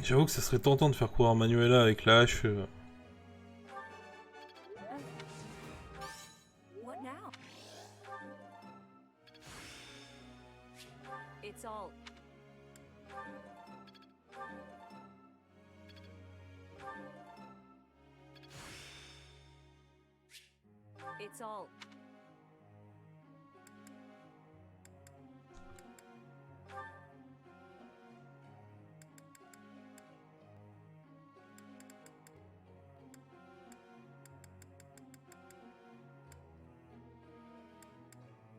J'avoue que ça serait tentant de faire courir Manuela avec la hache. What now? It's all. It's all.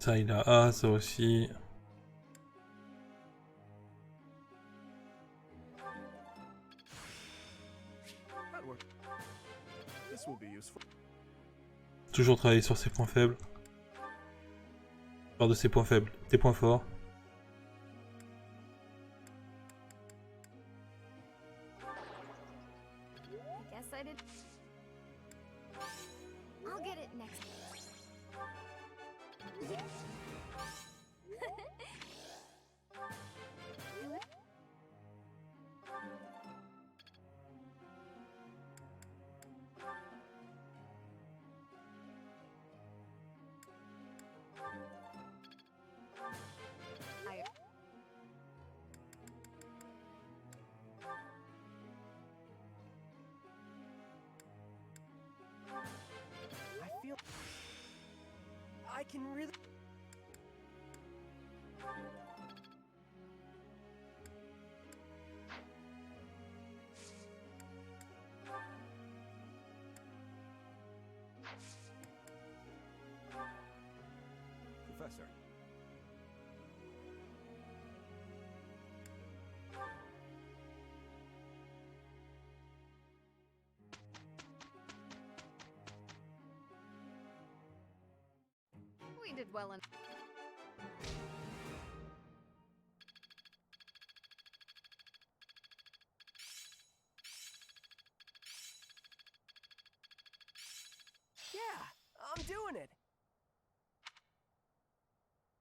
Ça, il a A, ça aussi. Toujours travailler sur ses points faibles. Part de ses points faibles, tes points forts. I guess I did. I'll get it next. I feel I can really. Professor. We did well in. Yeah, I'm doing it.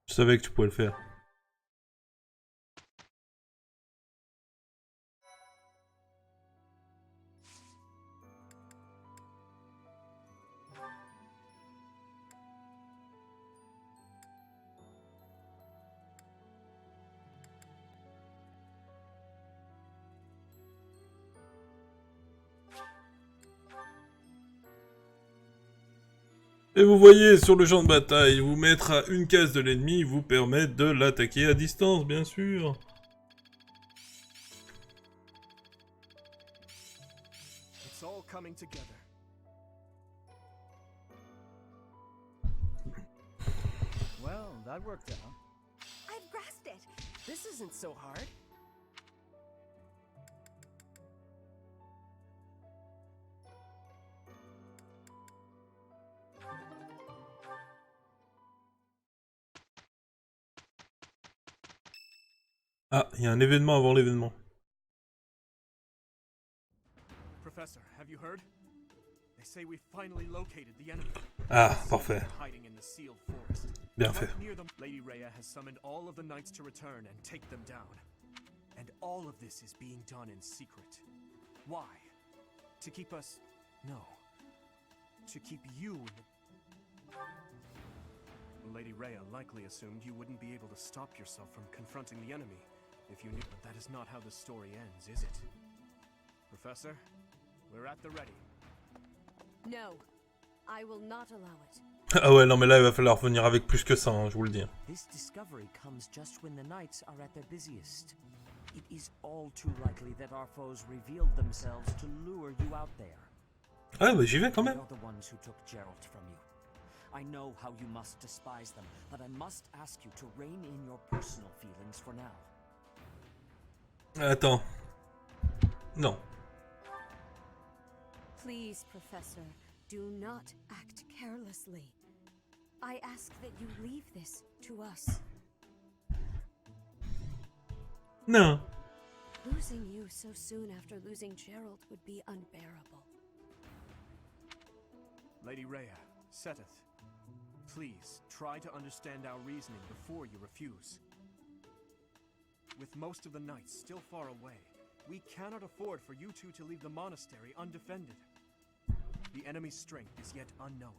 Je savais que tu pouvais le faire. Et vous voyez, sur le champ de bataille, vous mettre à une case de l'ennemi vous permet de l'attaquer à distance, bien sûr. It's all coming together. Well, that worked out. I've grasped it. This isn't so hard. Ah, il y a un événement avant l'événement. Professor, have you heard? They say we finally located the enemy. Ah, parfait. Hiding in the sealed forest. Bien fait. Right near them, Lady Rhea has summoned all of the knights to return and take them down. And all of this is being done in secret. Why? To keep us... No. To keep you in the... Lady Rhea likely assumed you wouldn't be able to stop yourself from confronting the enemy if you knew. But that is not how the story ends, is it? Professor, we're at the ready. No, I will not allow it. Ah ouais, non mais là il va falloir venir avec plus que ça, hein, je vous le dis. This discovery comes just when the knights are at their busiest. It is all too likely that our foes revealed themselves to lure you out there. Ah bah j'y vais quand We même. are the ones who took Geralt from you. I know how you must despise them, but I must ask you to rein in your personal feelings for now. Attends. Non. Please, Professor, do not act carelessly. I ask that you leave this to us. Non. Losing you so soon after losing Gerald would be unbearable. Lady Rhea, Seteth, please try to understand our reasoning before you refuse. With most of the knights still far away, We cannot afford for you two to leave the monastery undefended. The enemy's strength is yet unknown.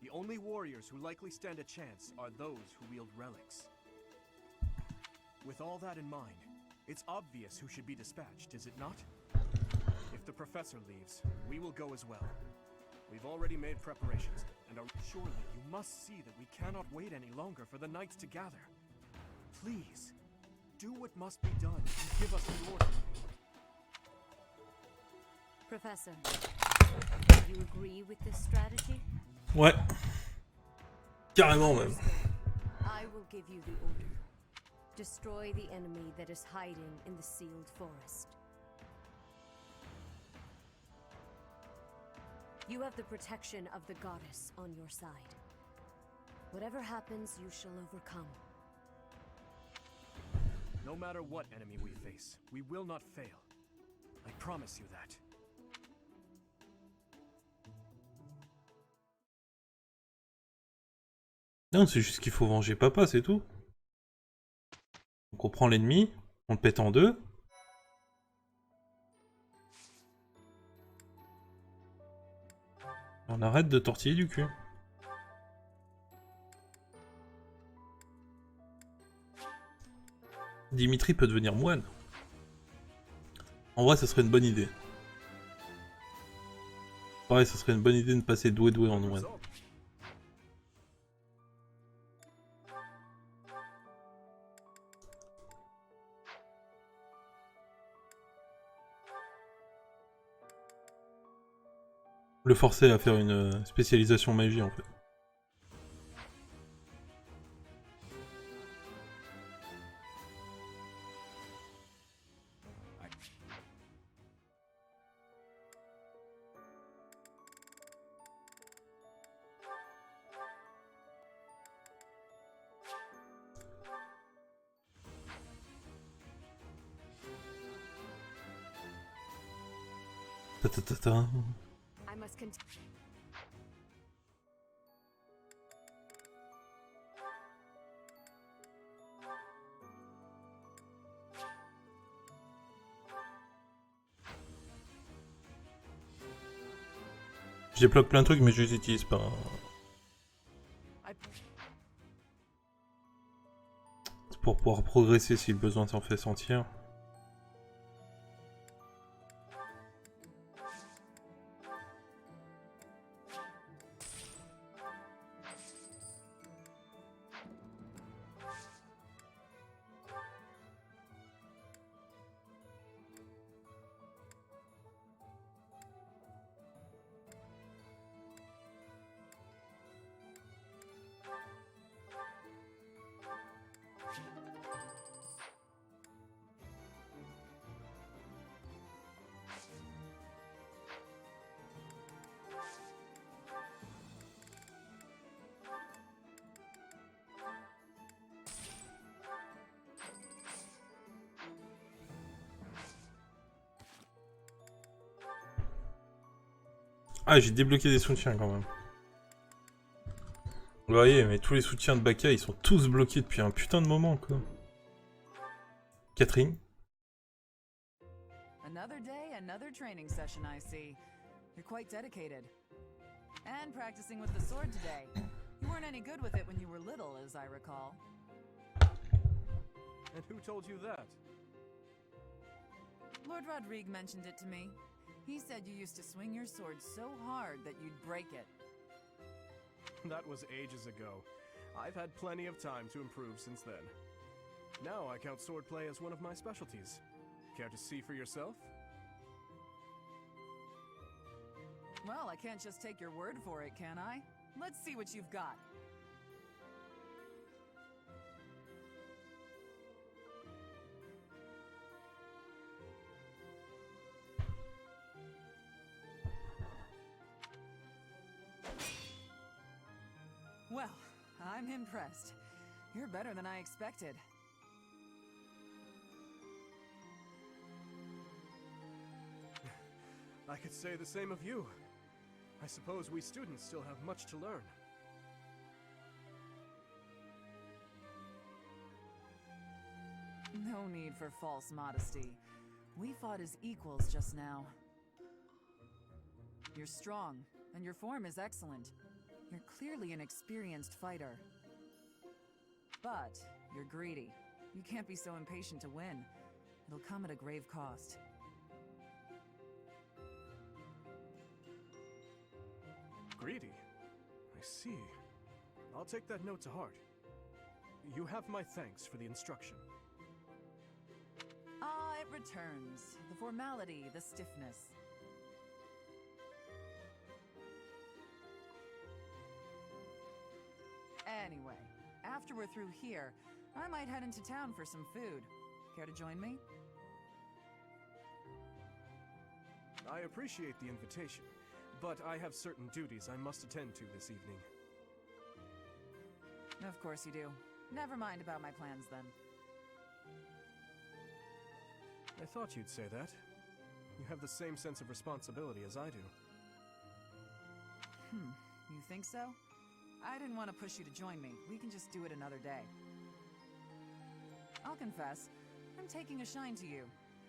The only warriors who likely stand a chance are those who wield relics. With all that in mind, it's obvious who should be dispatched, is it not? If the professor leaves, we will go as well. We've already made preparations, and are surely you must see that we cannot wait any longer for the knights to gather. Please, do what must be done and give us the order. Professor, do you agree with this strategy? Ouais. Carrément même. I will give you the order. Destroy the enemy that is hiding in the sealed forest. You have the protection of the goddess on your side. Whatever happens, you shall overcome. No matter what enemy we face, we will not fail. I promise you that. Non, c'est juste qu'il faut venger papa, c'est tout. Donc on prend l'ennemi, on le pète en deux. On arrête de tortiller du cul. Dimitri peut devenir moine. En vrai, ça serait une bonne idée. Pareil, ça serait une bonne idée de passer doué en moine. Le forcer à faire une spécialisation magie en fait. Ta ta ta ta. I must continue. Je débloque plein de trucs mais je les utilise pas. C'est pour pouvoir progresser si le besoin s'en fait sentir. Ah, j'ai débloqué des soutiens quand même. Vous voyez, mais tous les soutiens de Bakael, ils sont tous bloqués depuis un putain de moment, quoi. Catherine. Another day, another training session, I see. You're quite dedicated. And practicing with the sword today. You weren't any good with it when you were little, as I recall. And who told you that? Lord Rodrigue mentioned it to me. He said you used to swing your sword so hard that you'd break it. That was ages ago. I've had plenty of time to improve since then. Now I count swordplay as one of my specialties. Care to see for yourself? Well, I can't just take your word for it, can I? Let's see what you've got. Well, I'm impressed. You're better than I expected. I could say the same of you. I suppose we students still have much to learn. No need for false modesty. We fought as equals just now. You're strong, and your form is excellent. You're clearly an experienced fighter. But you're greedy. You can't be so impatient to win. It'll come at a grave cost. Greedy? I see. I'll take that note to heart. You have my thanks for the instruction. Ah, it returns. The formality, the stiffness. Anyway, after we're through here, I might head into town for some food. Care to join me? I appreciate the invitation, but I have certain duties I must attend to this evening. Of course you do. Never mind about my plans then. I thought you'd say that. You have the same sense of responsibility as I do. You think so? I didn't want to push you to join me. We can just do it another day. I'll confess, I'm taking a shine to you.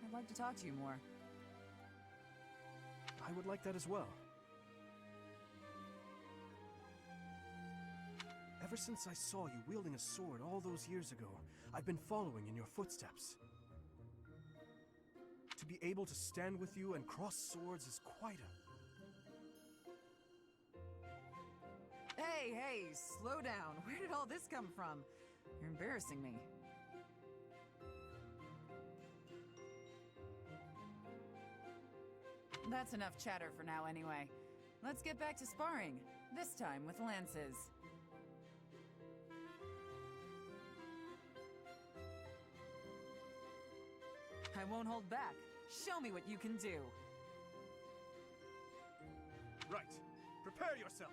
I'd like to talk to you more. I would like that as well. Ever since I saw you wielding a sword all those years ago, I've been following in your footsteps. To be able to stand with you and cross swords is quite a... Hey, slow down. Where did all this come from? You're embarrassing me. That's enough chatter for now anyway. Let's get back to sparring, this time with lances. I won't hold back. Show me what you can do. Right. Prepare yourself!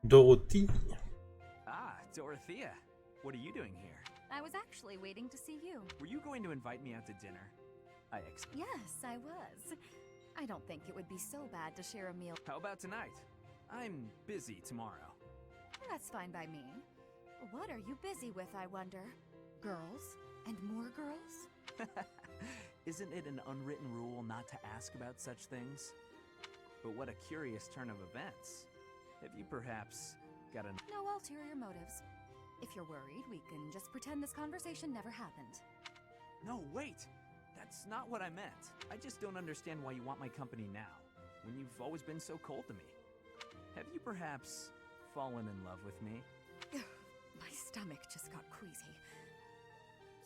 Dorothy. Ah, Dorothea. What are you doing here? I was actually waiting to see you. Were you going to invite me out to dinner? Yes, I was. I don't think it would be so bad to share a meal. How about tonight? I'm busy tomorrow. That's fine by me. What are you busy with, I wonder? Girls? And more girls? Isn't it an unwritten rule not to ask about such things? But what a curious turn of events. Have you perhaps got a... No ulterior motives. If you're worried, we can just pretend this conversation never happened. No, wait! That's not what I meant. I just don't understand why you want my company now, when you've always been so cold to me. Have you perhaps fallen in love with me? My stomach just got queasy.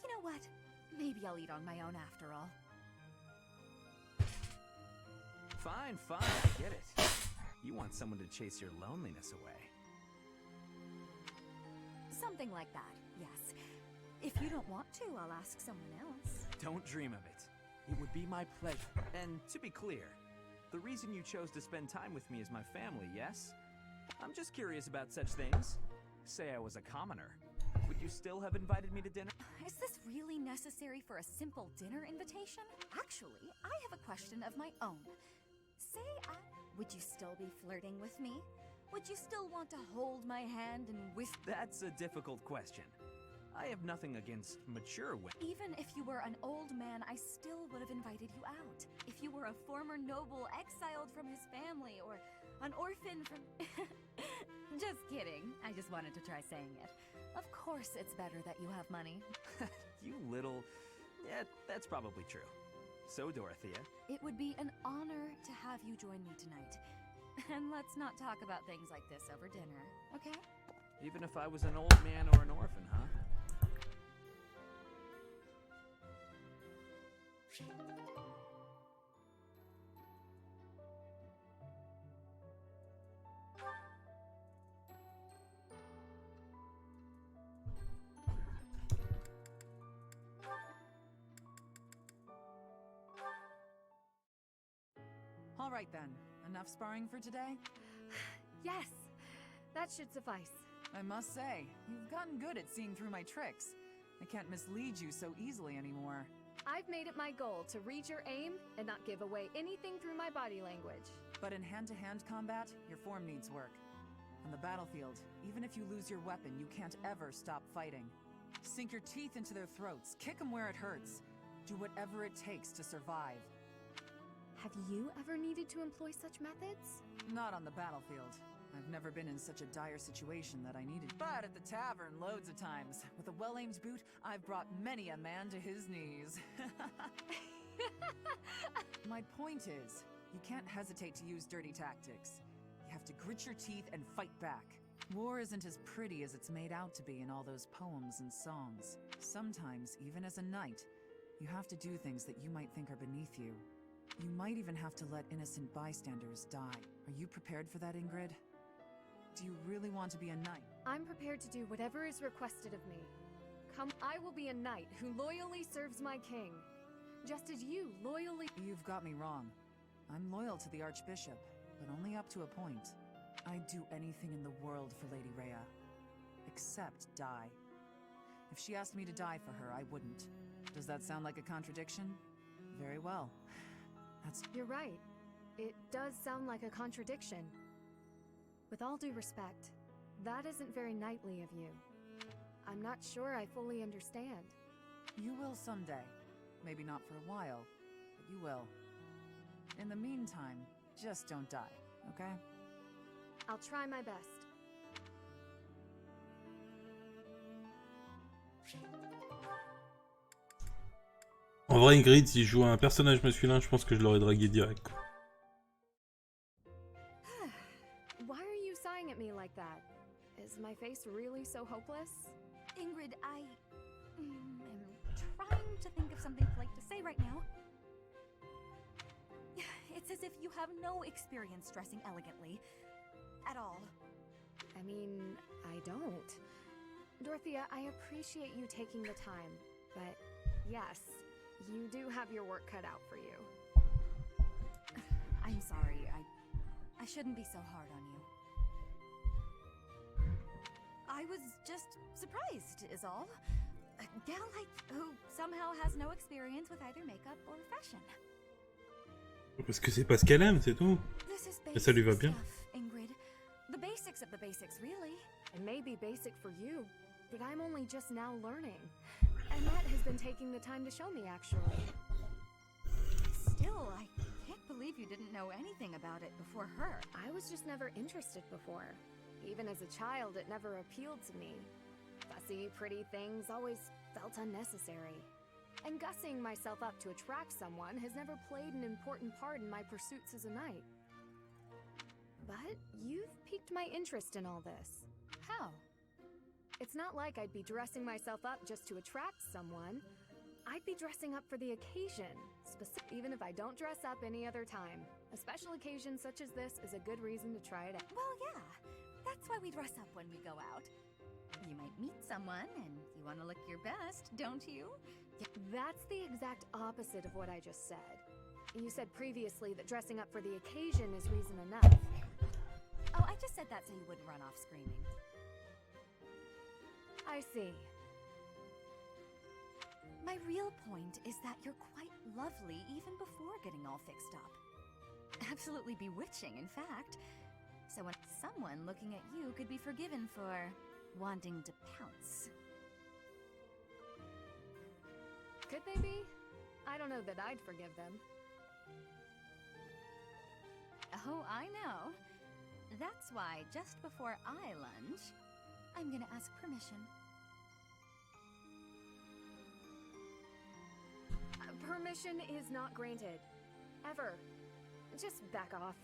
You know what? Maybe I'll eat on my own after all. Fine, I get it. You want someone to chase your loneliness away. Something like that, yes. If you don't want to, I'll ask someone else. Don't dream of it. It would be my pleasure. And to be clear, the reason you chose to spend time with me is my family, yes? I'm just curious about such things. Say I was a commoner. Would you still have invited me to dinner? Is this really necessary for a simple dinner invitation? Actually, I have a question of my own. Would you still be flirting with me? Would you still want to hold my hand and whisper? That's a difficult question. I have nothing against mature women. Even if you were an old man, I still would have invited you out. If you were a former noble exiled from his family, or an orphan from... Just kidding. I just wanted to try saying it. Of course it's better that you have money. You little... Yeah, that's probably true. So, Dorothea, It would be an honor to have you join me tonight. And let's not talk about things like this over dinner, okay? even if I was an old man or an orphan, huh? All right then. Enough sparring for today? Yes, that should suffice. I must say, you've gotten good at seeing through my tricks. I can't mislead you so easily anymore. I've made it my goal to read your aim and not give away anything through my body language. But in hand-to-hand combat, your form needs work. On the battlefield, even if you lose your weapon, you can't ever stop fighting. Sink your teeth into their throats, kick them where it hurts. Do whatever it takes to survive. Have you ever needed to employ such methods? Not on the battlefield. I've never been in such a dire situation that I needed. But at the tavern, loads of times. With a well-aimed boot, I've brought many a man to his knees. My point is, you can't hesitate to use dirty tactics. You have to grit your teeth and fight back. War isn't as pretty as it's made out to be in all those poems and songs. Sometimes, even as a knight, you have to do things that you might think are beneath you. You might even have to let innocent bystanders die. Are you prepared for that, Ingrid? Do you really want to be a knight? I'm prepared to do whatever is requested of me. Come, I will be a knight who loyally serves my king. Just as you loyally— You've got me wrong. I'm loyal to the Archbishop, but only up to a point. I'd do anything in the world for Lady Rhea. Except die. If she asked me to die for her, I wouldn't. Does that sound like a contradiction? Very well. You're right. It does sound like a contradiction. With all due respect, that isn't very knightly of you. I'm not sure I fully understand. You will someday. Maybe not for a while, but you will. In the meantime, just don't die, okay? I'll try my best. En vrai, Ingrid, si je jouais un personnage masculin, je pense que je l'aurais dragué direct, quoi. Why are you sighing at me like that? Is my face really so hopeless? Ingrid, I am trying to think of something polite to say right now. It's as if you have no experience dressing elegantly. At all. I mean, I don't. Dorothea, I appreciate you taking the time, but yes, you do have your work cut out for you. I'm sorry, I shouldn't be so hard on you. I was just surprised, is all. A gal like who somehow has no experience with either makeup or fashion. Parce que c'est pas ce qu'elle aime, c'est tout. This is Et ça lui va basic bien. stuff, Ingrid. The basics of the basics, really. It may be basic for you, but I'm only just now learning. Annette has been taking the time to show me, actually. Still, I can't believe you didn't know anything about it before her. I was just never interested before. Even as a child, it never appealed to me. Fussy, pretty things always felt unnecessary. And gussying myself up to attract someone has never played an important part in my pursuits as a knight. But you've piqued my interest in all this. How? It's not like I'd be dressing myself up just to attract someone. I'd be dressing up for the occasion, even if I don't dress up any other time. A special occasion such as this is a good reason to try it out. Well, yeah. That's why we dress up when we go out. You might meet someone and you want to look your best, don't you? That's the exact opposite of what I just said. You said previously that dressing up for the occasion is reason enough. Oh, I just said that so you wouldn't run off screaming. I see. My real point is that you're quite lovely even before getting all fixed up. Absolutely bewitching, in fact. So when someone looking at you could be forgiven for wanting to pounce. Could they be? I don't know that I'd forgive them. Oh, I know. That's why just before I lunge, I'm gonna ask permission. Permission is not granted. Ever. Just back off.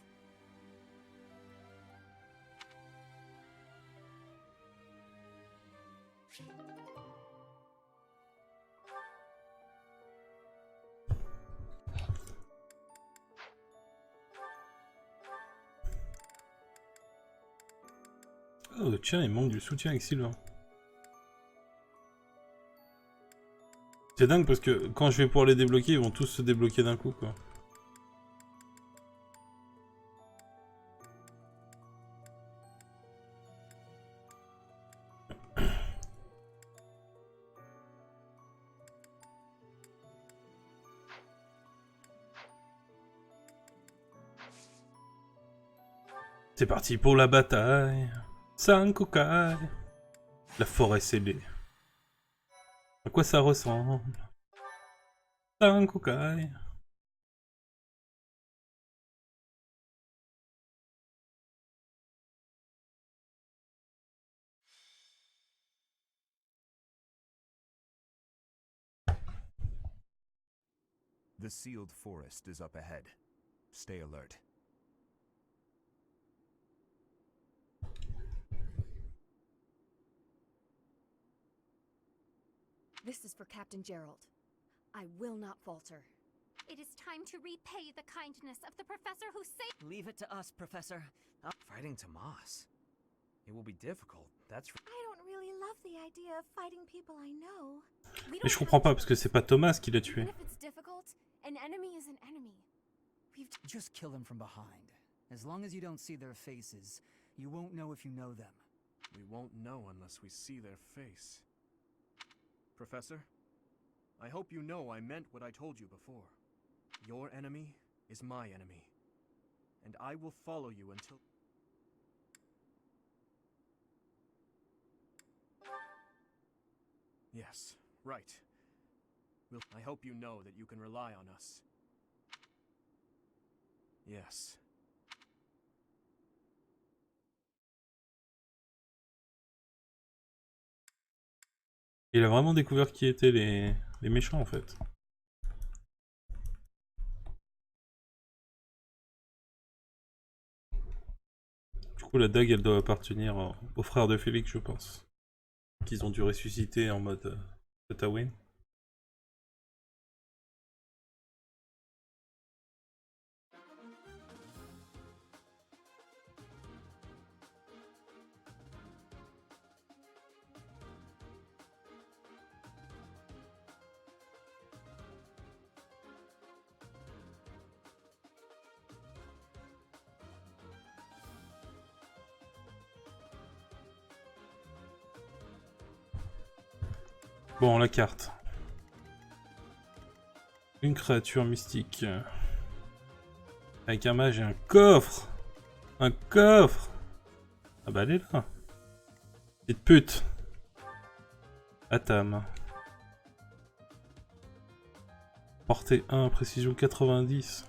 Oh tiens, il manque du soutien avec Sylvain. C'est dingue parce que quand je vais pouvoir les débloquer, ils vont tous se débloquer d'un coup quoi. C'est parti pour la bataille. Sankokai. La forêt scellée. À quoi ça ressemble? Sankokai. The sealed forest is up ahead. Stay alert. This is for Captain Gerald. I will not falter. It is time to repay the kindness of the professor who saved— Leave it to us, Professor. Fighting Tomas. It will be difficult, that's for— I don't really love the idea of fighting people I know. Mais je comprends pas parce que c'est pas Thomas qui l'a tué. Even if it's difficult, an enemy is an enemy. Just kill them from behind. As long as you don't see their faces, you won't know if you know them. We won't know unless we see their face. Professor, I hope you know I meant what I told you before. Your enemy is my enemy, and I will follow you until... Yes, right. I hope you know that you can rely on us. Yes. Il a vraiment découvert qui étaient les méchants en fait. Du coup la dague elle doit appartenir aux frères de Félix je pense. Qu'ils ont dû ressusciter en mode Tatooine. Bon, la carte. Une créature mystique. Avec un mage et un coffre. Un coffre. Ah bah elle est là. Petite pute. Atam. Portée 1, précision 90.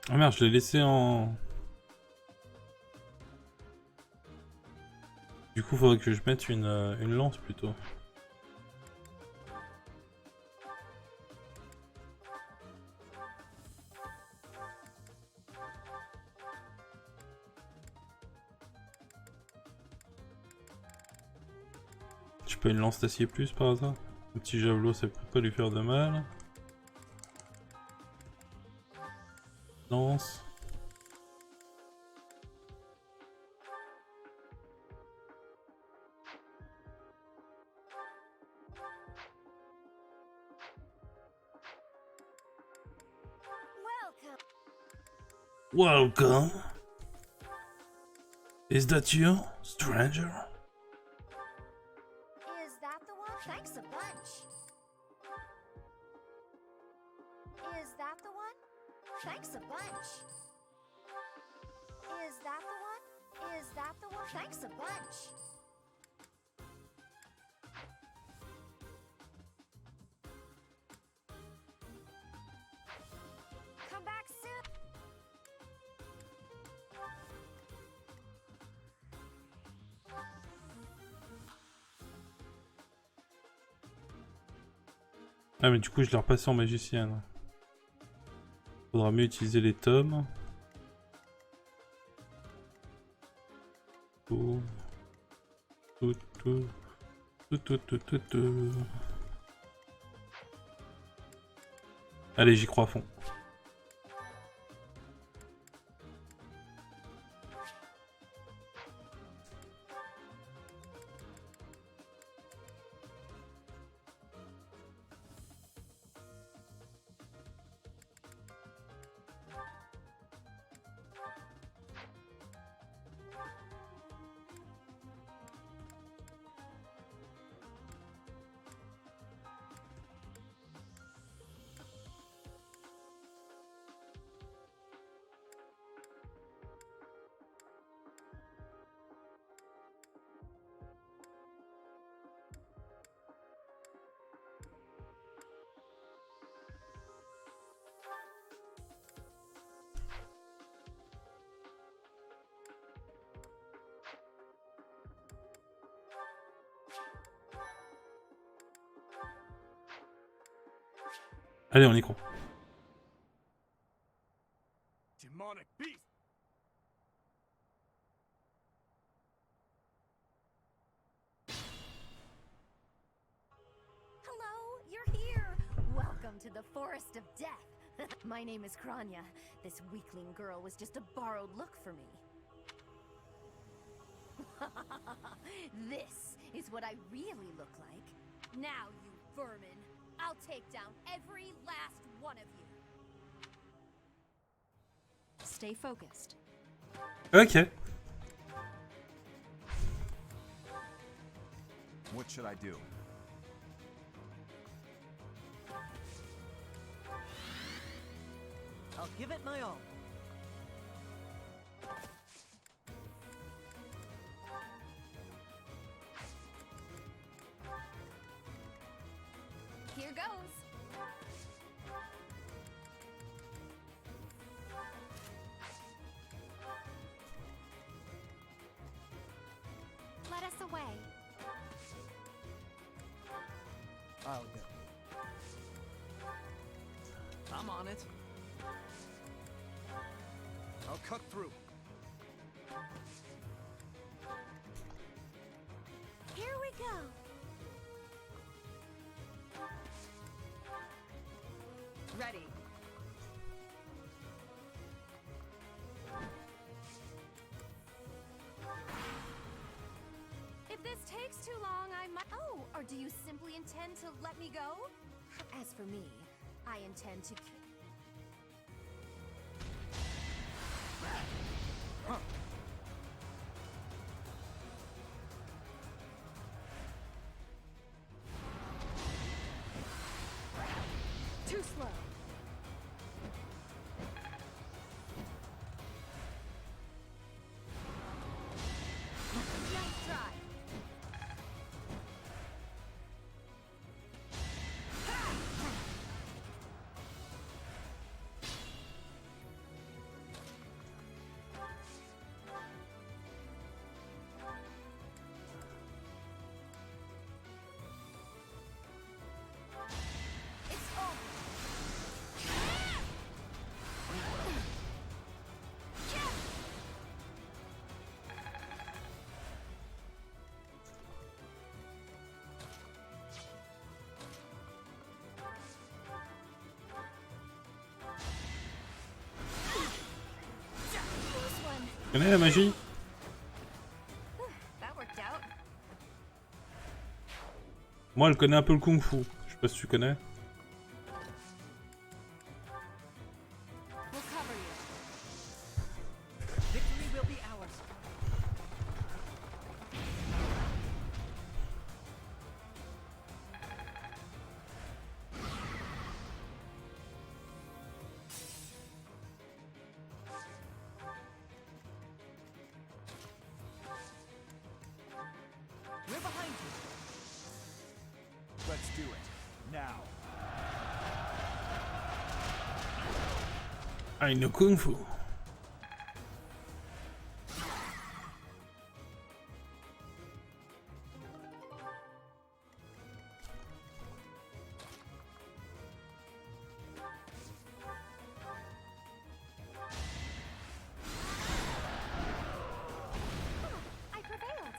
Ah merde, je l'ai laissé en... Du coup, faudrait que je mette une lance plutôt. Je peux une lance d'acier plus par hasard? Un petit javelot, ça peut pas lui faire de mal. Lance. Welcome. Is that you, stranger? Is that the one? Thanks a bunch. Is that the one? Thanks a bunch. Is that the one? Is that the one? Thanks a bunch. Come back soon. Ah mais du coup je l'ai repassé en magicienne. Faudra mieux utiliser les tomes. Tout. Allez, j'y crois à fond. Allez, on y croit. Demonic beast! Hello, you're here. Welcome to the Forest of Death. My name is Kranya. This weakling girl was just a borrowed look for me. This is what I really look like. Now, you vermin, I'll take down every last one of you. Stay focused. Ok. What should I do? I'll give it my all. Here goes. Let us away. I'll go. I'm on it. I'll cut through. Here we go. Ready. If this takes too long, I might... Oh, or do you simply intend to let me go? As for me, I intend to... Too slow. Nice try. Tu connais la magie? That worked out. Moi, elle connaît un peu le kung-fu. Je sais pas si tu connais. We'll cover you. Victory will be ours. We're behind you. Let's do it. Now. I know kung-fu. I prevailed.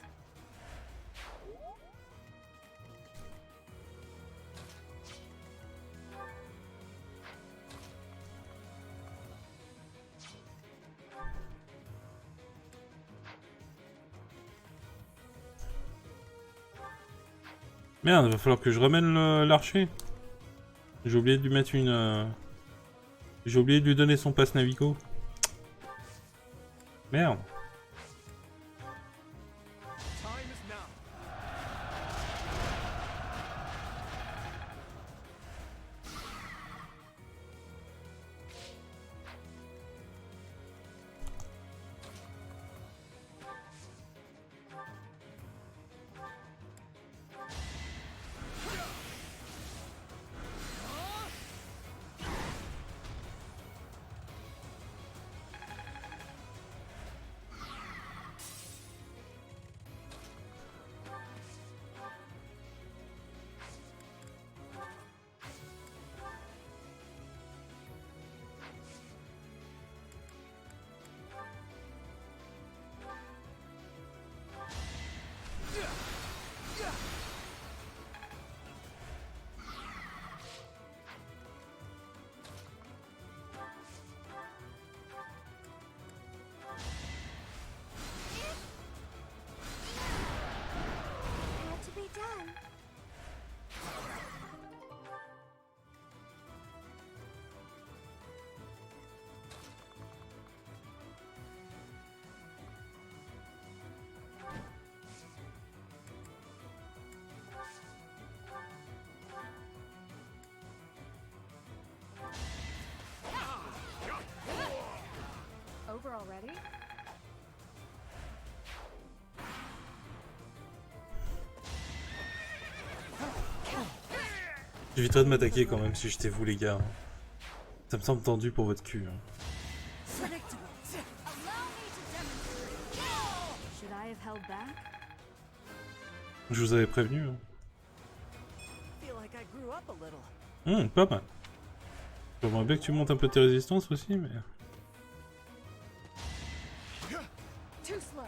Merde, va falloir que je ramène l'archer. J'ai oublié de lui mettre une... J'ai oublié de lui donner son passe Navigo. Merde. Time is now. Had to be done. Over already? J'éviterais de m'attaquer quand même si j'étais vous les gars. Ça me semble tendu pour votre cul. Allow me to demonstrate. Should I have held back? Je vous avais prévenu. Feel like I grew up a little. Pas mal. J'aimerais bien que tu montes un peu tes résistances aussi, mais... Too slow.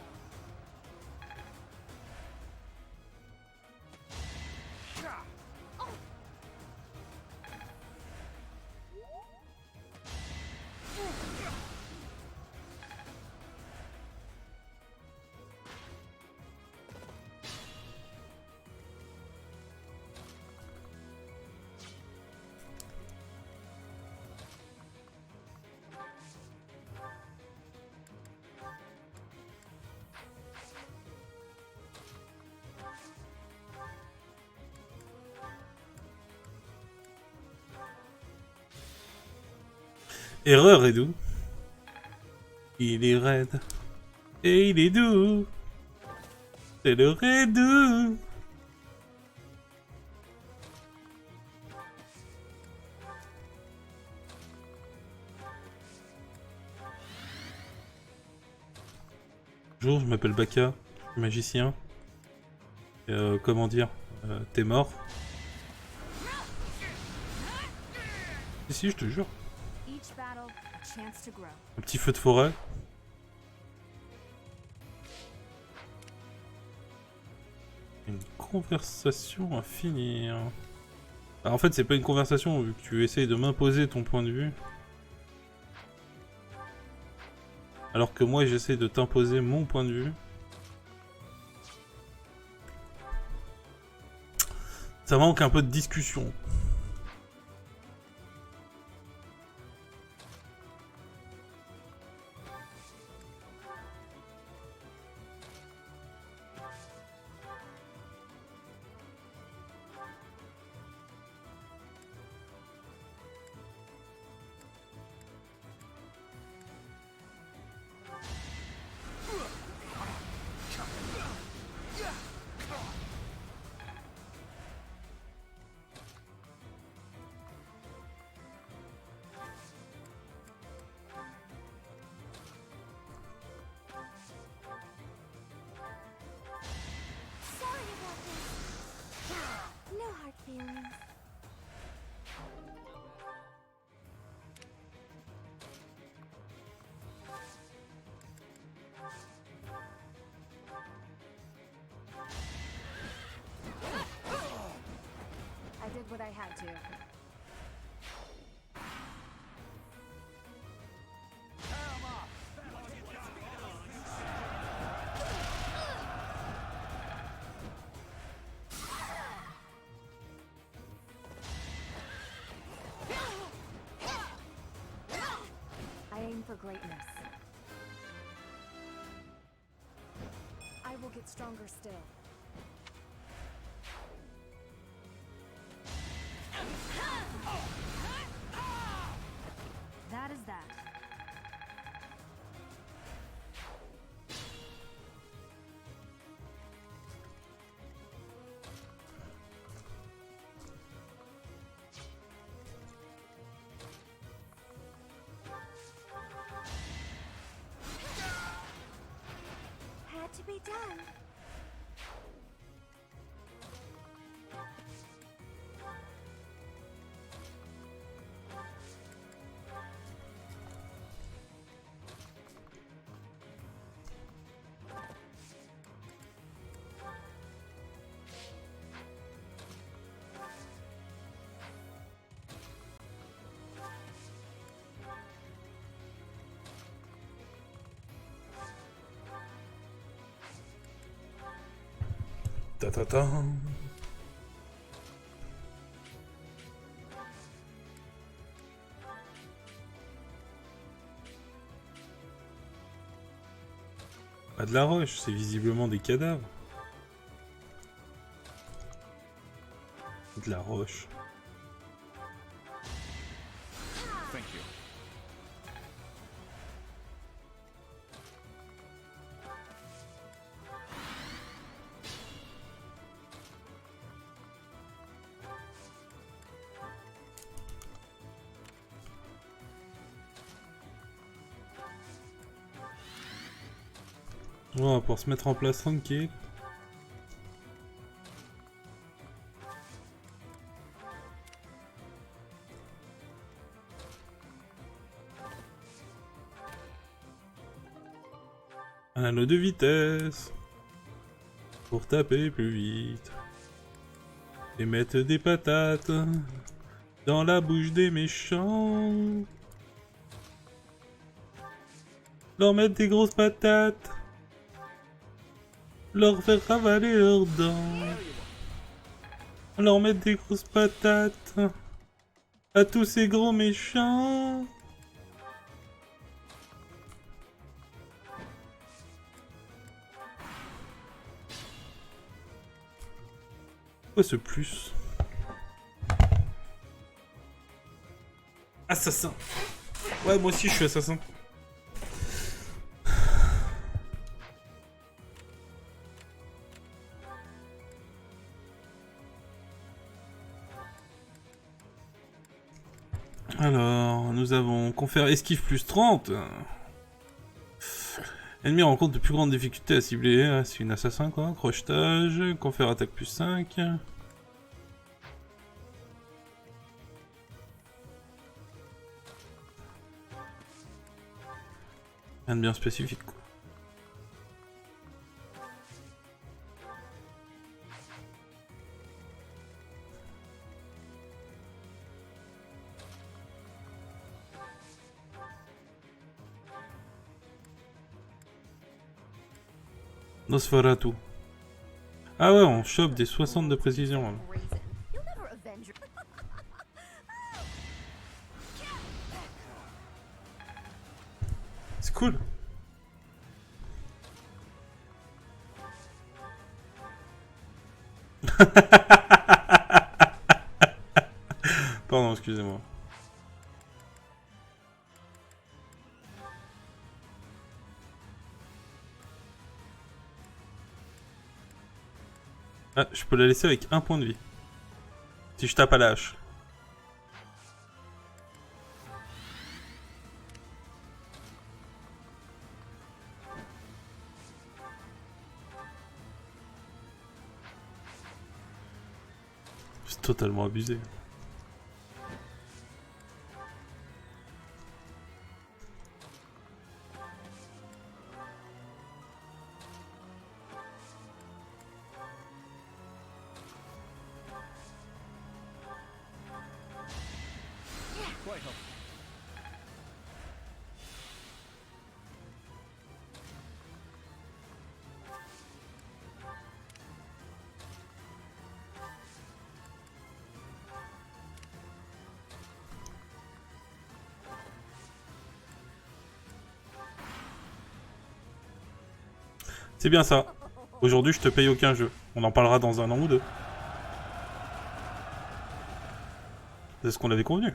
Erreur est doux. Il est raide. Et il est doux. C'est le raid doux. Bonjour, je m'appelle Bakael, je suis magicien. Comment dire, t'es mort. Si, je te jure. Each battle, a chance to grow. Un petit feu de forêt. Une conversation à finir. Alors, en fait, c'est pas une conversation vu que tu essayes de m'imposer ton point de vue. Alors que moi j'essaie de t'imposer mon point de vue. Ça manque un peu de discussion. Sorry about this. No hard feelings. I did what I had to. I aim for greatness. I will get stronger still. That is that. Had to be done. Ta ta ta. Pas de la roche, c'est visiblement des cadavres. De la roche. Thank you. Bon, pour se mettre en place tranquille. Un anneau de vitesse. Pour taper plus vite. Et mettre des patates dans la bouche des méchants. Leur mettre des grosses patates. Leur faire ravaler leurs dents. Leur mettre des grosses patates. À tous ces gros méchants. Quoi ce plus? Assassin. Ouais, moi aussi je suis assassin. Alors, nous avons confère esquive plus 30. Ennemi rencontre de plus grandes difficultés à cibler. Ah, c'est une assassin quoi. Crochetage. Confère attaque plus 5. Rien de bien spécifique quoi. Nosferatu. Ah ouais, on chope des 60 de précision. Là. Reason. You'll never avenge your... C'est cool. Pardon, excusez-moi. Ah, je peux la laisser avec un point de vie. Si je tape à la hache. C'est totalement abusé. Quite helpful. C'est bien ça. Aujourd'hui, je te paye aucun jeu. On en parlera dans un an ou deux. C'est ce qu'on avait convenu.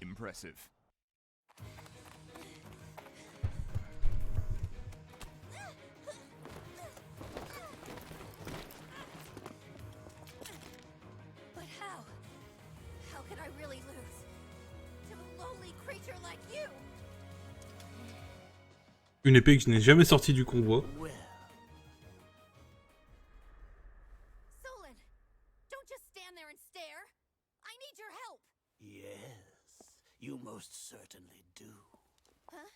Impressive. But how? How could I really lose? To a lowly creature like you? Une épée que je n'ai jamais sortie du convoi. Solon, don't just stand there and stare. I need your help. Yes, you most certainly do. Huh?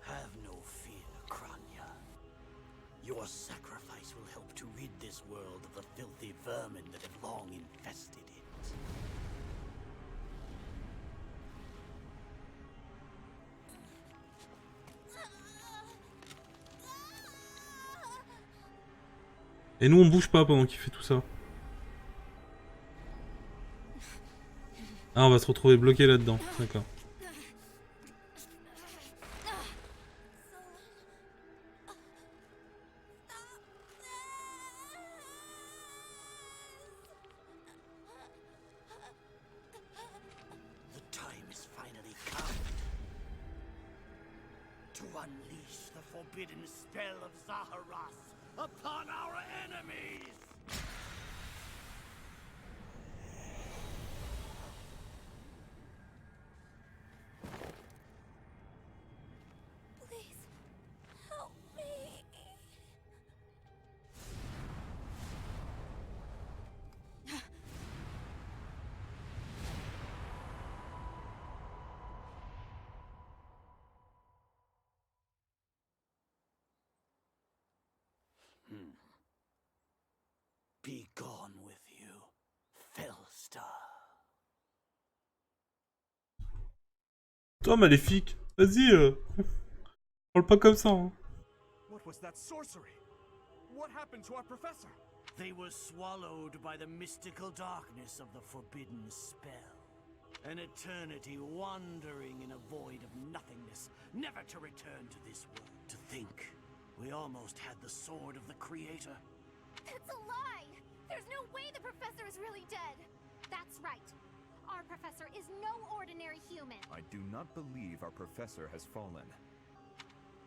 Have no fear, Kranya. Your sacrifice will help to rid this world of the filthy vermin that have long infested it. Et nous, on bouge pas pendant qu'il fait tout ça. Ah, on va se retrouver bloqué là-dedans. D'accord. The time is finally come to unleash the forbidden spell of Zaharas upon our enemies! Please, help me. Be gone with you, Fellstar. Toi, maléfique, vas-y, parle pas comme ça. Hein. What was that sorcery? What happened to our professor? They were swallowed by the mystical darkness of the forbidden spell. An eternity wandering in a void of nothingness, never to return to this world. To think, we almost had the sword of the Creator. That's a lie! There's no way the professor is really dead! That's right. Our professor is no ordinary human. I do not believe our professor has fallen.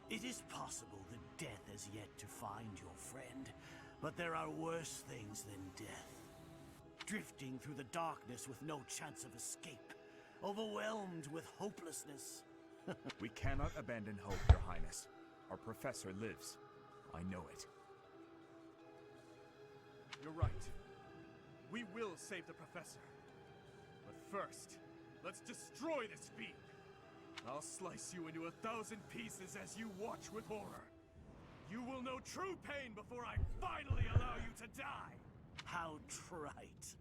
It is possible that death has yet to find your friend, but there are worse things than death. Drifting through the darkness with no chance of escape, overwhelmed with hopelessness. We cannot abandon hope, Your Highness. Our professor lives. I know it. You're right. We will save the professor. But first, let's destroy this fiend. I'll slice you into 1,000 pieces as you watch with horror. You will know true pain before I finally allow you to die. How trite.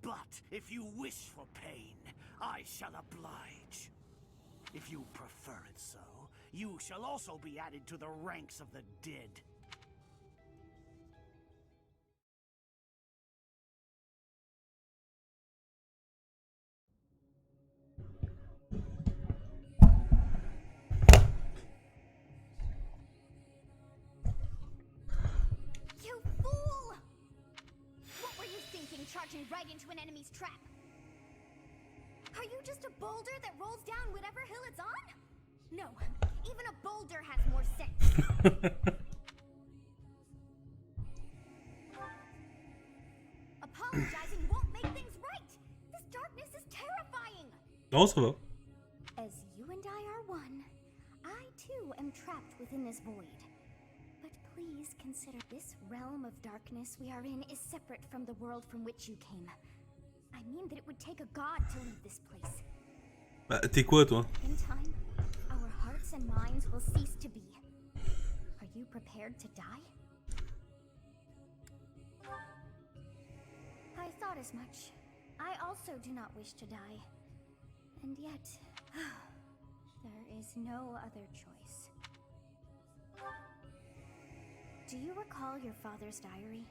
But if you wish for pain, I shall oblige. If you prefer it so, you shall also be added to the ranks of the dead. You fool! What were you thinking, charging right into an enemy's trap? Are you just a boulder that rolls down whatever hill it's on? No, even a boulder has more sense. Apologizing won't make things right. This darkness is terrifying. Non, ça va. As you and I are one, I too am trapped within this void. But please consider this realm of darkness we are in is separate from the world from which you came. I mean that it would take a god to leave this place. Bah, t'es quoi, toi? In time, our hearts and minds will cease to be. Are you prepared to die? I thought as much. I also do not wish to die. And yet, there is no other choice. Do you recall your father's diary?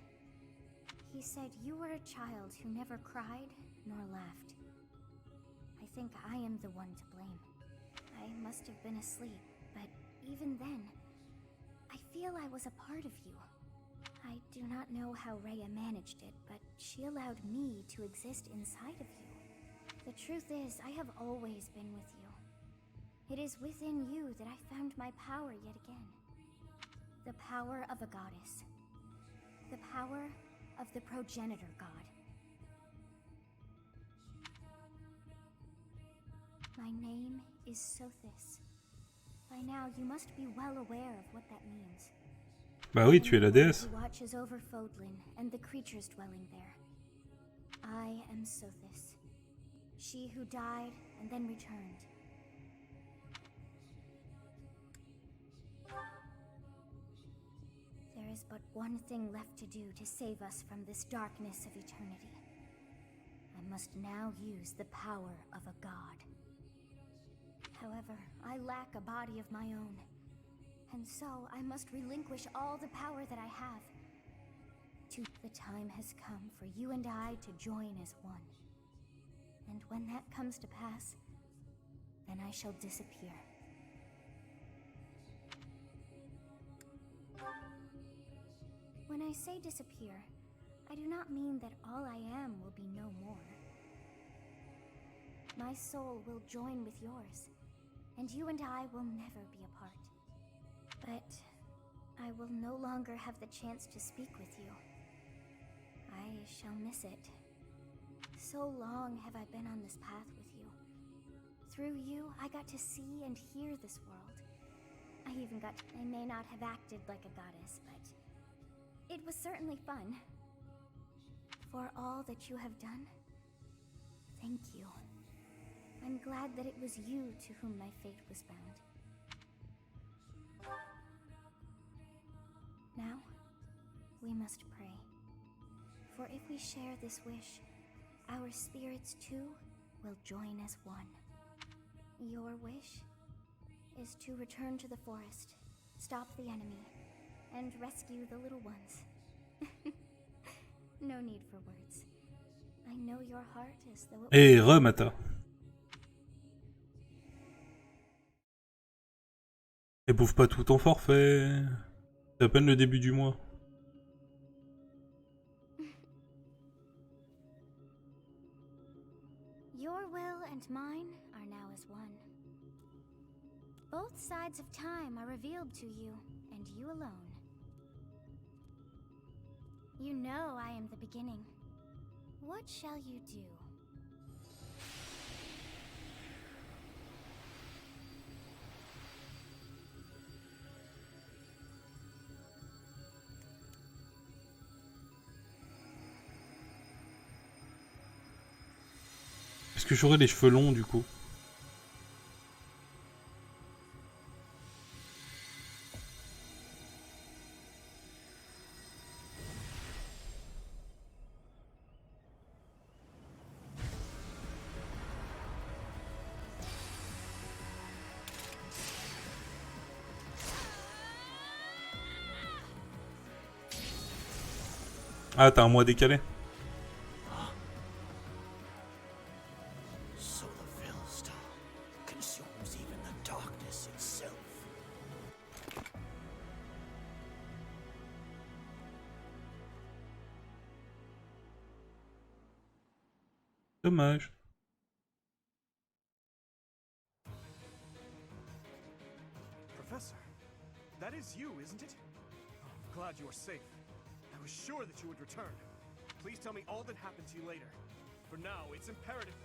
He said you were a child who never cried nor laughed. I think I am the one to blame. I must have been asleep, but even then, I feel I was a part of you. I do not know how Rhea managed it, but she allowed me to exist inside of you. The truth is, I have always been with you. It is within you that I found my power yet again. The power of a goddess. The power of the progenitor god. My name is Sothis. By now, you must be well aware of what that means. Bah oui, tu es la déesse. Who watches over Fodlan and the creatures dwelling there. I am Sothis. She who died and then returned. There is but one thing left to do to save us from this darkness of eternity. I must now use the power of a god. However, I lack a body of my own. And so, I must relinquish all the power that I have. The time has come for you and I to join as one. And when that comes to pass, then I shall disappear. When I say disappear, I do not mean that all I am will be no more. My soul will join with yours, and you and I will never be apart. But I will no longer have the chance to speak with you. I shall miss it. So long have I been on this path with you. Through you, I got to see and hear this world. I may not have acted like a goddess, but it was certainly fun. For all that you have done, thank you. I'm glad that it was you to whom my fate was bound. Now, we must pray. For if we share this wish, our spirits too will join as one. Your wish is to return to the forest, stop the enemy, and rescue the little ones. No need for words. I know your heart as though it Hey, Mata. Et bouffe pas tout ton forfait. C'est à peine le début du mois. Your will and mine are now as one. Both sides of time are revealed to you, and you alone. You know I am the beginning. What shall you do? Est-ce que j'aurai les cheveux longs du coup? Ah, t'as un mois décalé. So the Velstar consumes even the darkness itself. Dommage. Professor, that is you, isn't it? Oh, I'm glad you are safe. I was sure that you would return. Please tell me all that happened to you later. For now, it's imperative.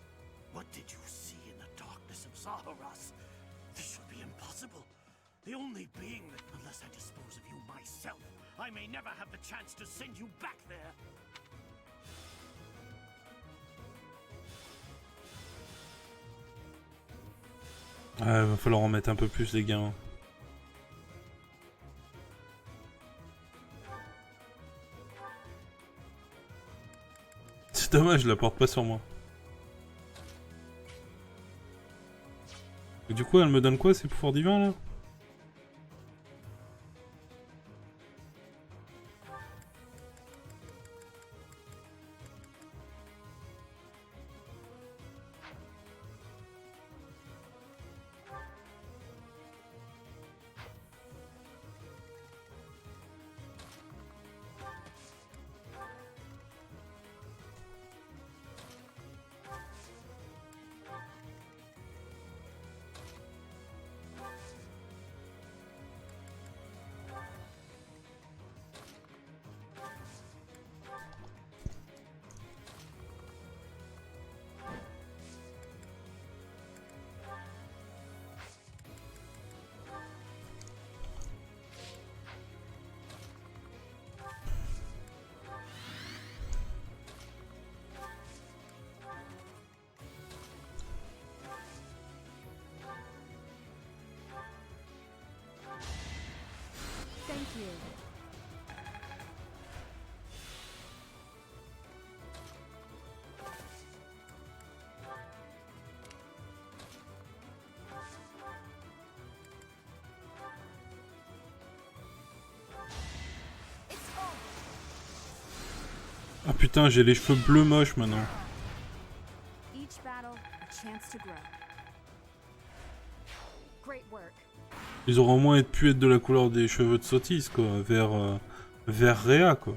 What did you see in the darkness of Zaharas? This should be impossible. The only being that, unless I dispose of you myself, I may never have the chance to send you back there. Ouais, va falloir en mettre un peu plus les gars. C'est dommage, je la porte pas sur moi. Et du coup, elle me donne quoi ces pouvoirs divins là? Thank you. Ah putain, j'ai les cheveux bleus moches maintenant. Each battle, a chance to grow. Great work. Ils auraient au moins pu être de la couleur des cheveux de Sotis, quoi. Vert Réa, quoi.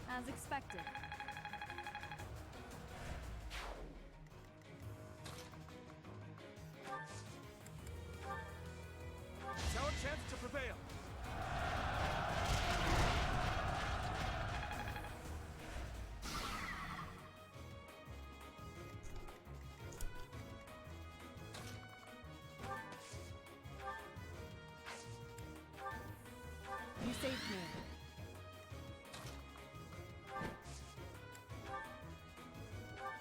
As expected. It's our chance to prevail. You saved me.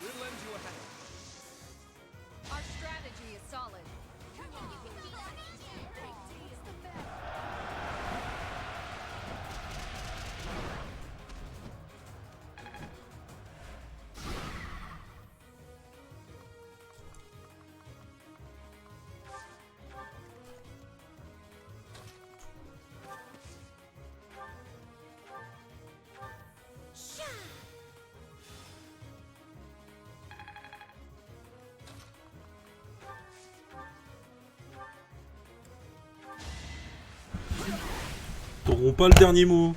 We'll lend you a hand. Our strategy is solid. T'auront pas le dernier mot.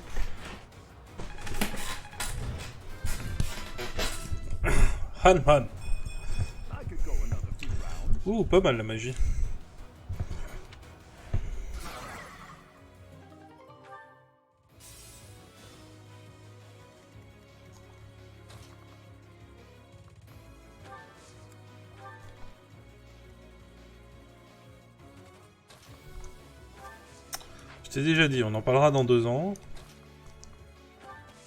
Han Han. Ouh, pas mal la magie. Je t'ai déjà dit, on en parlera dans 2 ans.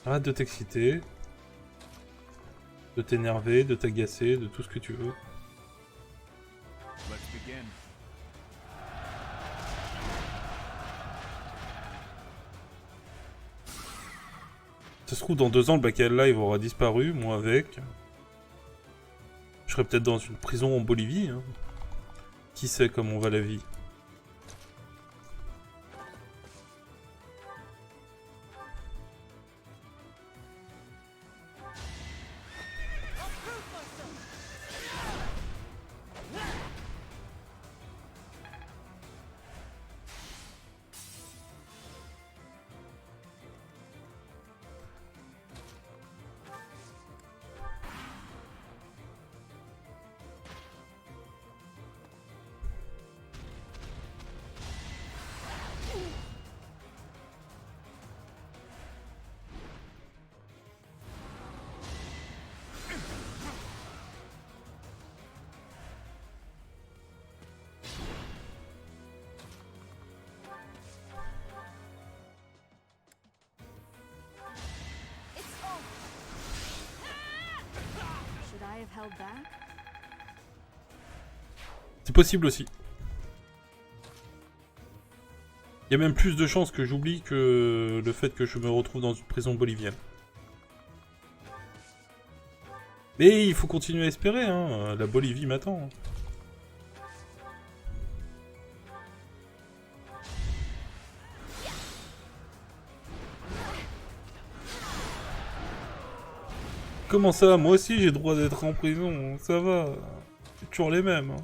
Arrête de t'exciter. De t'énerver, de t'agacer, de tout ce que tu veux. Let's begin. Ça se trouve, dans 2 ans, le Bakael Live aura disparu, moi avec. Je serai peut-être dans une prison en Bolivie. Hein. Qui sait comment va la vie? Should I have held back? C'est possible aussi. Il y a même plus de chances que j'oublie que le fait que je me retrouve dans une prison bolivienne. Mais il faut continuer à espérer, hein. La Bolivie m'attend. Comment ça? Moi aussi j'ai le droit d'être en prison, ça va. C'est toujours les mêmes. Hein.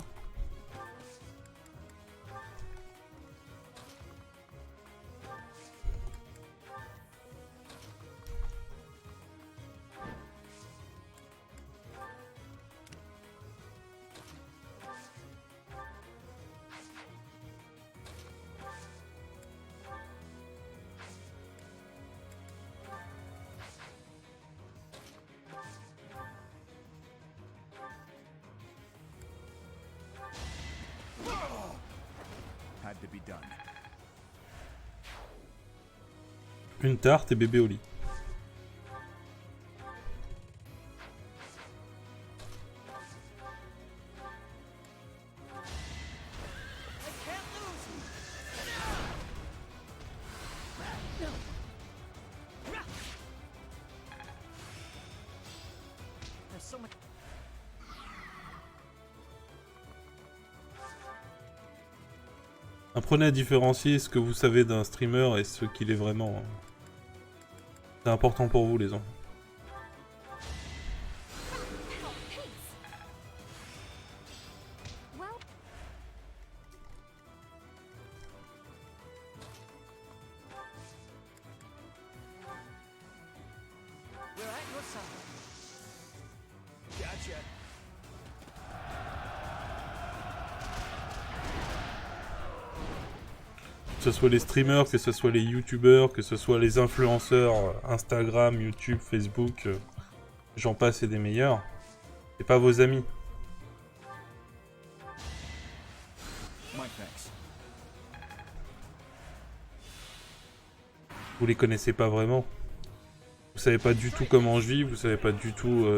Had to be done. Une tarte et bébé au lit. Apprenez à différencier ce que vous savez d'un streamer et ce qu'il est vraiment. C'est important pour vous, les enfants. Gotcha. Que ce soit les streamers, que ce soit les youtubeurs, que ce soit les influenceurs Instagram, YouTube, Facebook, j'en passe et des meilleurs. Et pas vos amis. My thanks. Vous les connaissez pas vraiment. Vous savez pas du tout comment je vis, vous savez pas du tout